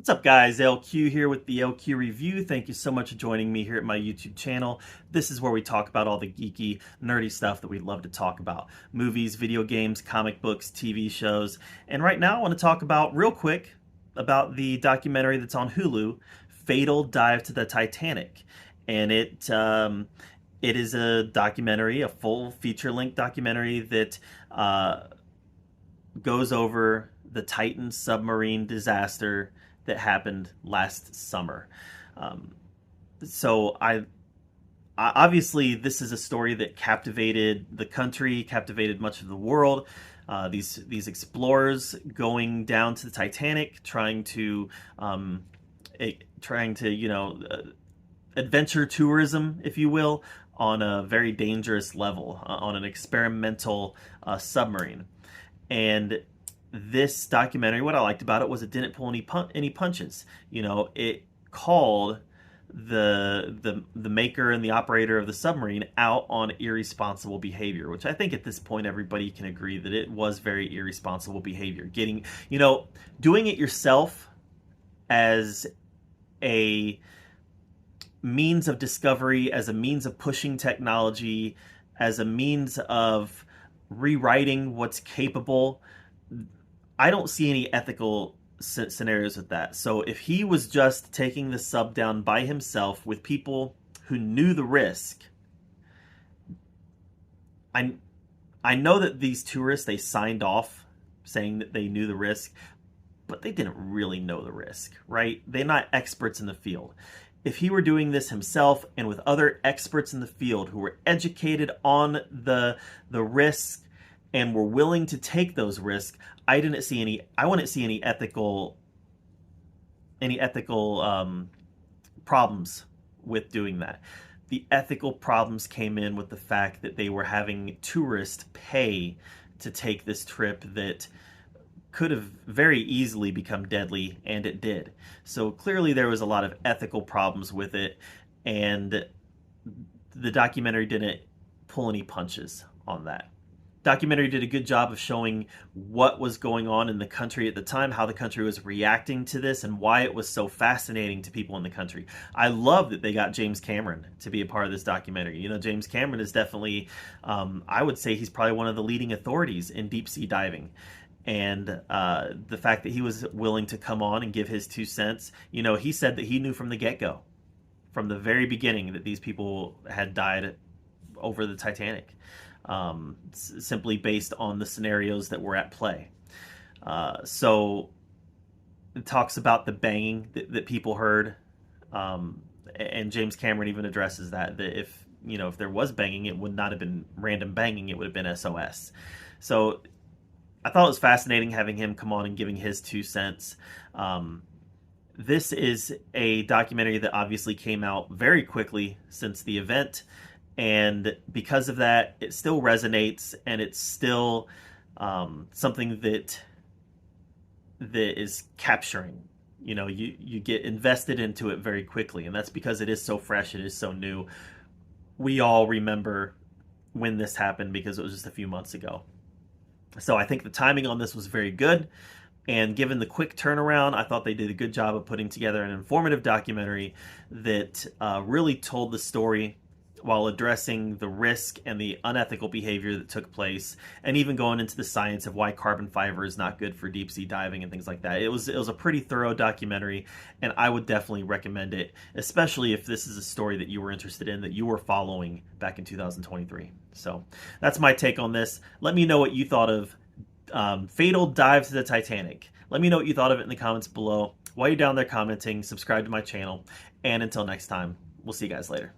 What's up, guys? LQ here with the LQ Review. Thank you so much for joining me here at my YouTube channel. This is where we talk about all the geeky, nerdy stuff that we love to talk about. Movies, video games, comic books, TV shows. And right now I want to talk about, real quick, about the documentary that's on Hulu, Fatal Dive to the Titanic. And it is a documentary, a full feature-length documentary that goes over the Titan submarine disaster that happened last summer. Um, so obviously this is a story that captivated the country, captivated much of the world. These explorers going down to the Titanic, trying to adventure tourism, if you will, on a very dangerous level, on an experimental submarine. And this documentary, what I liked about it was it didn't pull any punches. It called the maker and the operator of the submarine out on irresponsible behavior, which I think at this point everybody can agree that it was very irresponsible behavior. Doing it yourself as a means of discovery, as a means of pushing technology, as a means of rewriting what's capable. I don't see any ethical scenarios with that. So if he was just taking the sub down by himself with people who knew the risk, I know that these tourists, they signed off saying that they knew the risk, but they didn't really know the risk, right? They're not experts in the field. If he were doing this himself and with other experts in the field who were educated on the risks and were willing to take those risks, I wouldn't see any ethical problems with doing that. The ethical problems came in with the fact that they were having tourists pay to take this trip that could have very easily become deadly, and it did. So clearly there was a lot of ethical problems with it, and the documentary didn't pull any punches on that. Documentary did a good job of showing what was going on in the country at the time, how the country was reacting to this, and why it was so fascinating to people in the country. I love that they got James Cameron to be a part of this documentary. James Cameron is definitely, I would say he's probably one of the leading authorities in deep sea diving. And the fact that he was willing to come on and give his 2 cents, he said that he knew from the get-go, from the very beginning, that these people had died over the Titanic. Simply based on the scenarios that were at play. So it talks about the banging that people heard, and James Cameron even addresses that if there was banging, it would not have been random banging, it would have been SOS. So I thought it was fascinating having him come on and giving his 2 cents. This is a documentary that obviously came out very quickly since the event. And because of that, it still resonates, and it's still something that is capturing. You get invested into it very quickly, and that's because it is so fresh, it is so new. We all remember when this happened because it was just a few months ago. So I think the timing on this was very good, and given the quick turnaround, I thought they did a good job of putting together an informative documentary that really told the story while addressing the risk and the unethical behavior that took place, and even going into the science of why carbon fiber is not good for deep sea diving and things like that. It was a pretty thorough documentary, and I would definitely recommend it, especially if this is a story that you were interested in, that you were following back in 2023. So that's my take on this. Let me know what you thought of Fatal Dive to the Titanic. Let me know what you thought of it in the comments below. While you're down there commenting, subscribe to my channel, and until next time, we'll see you guys later.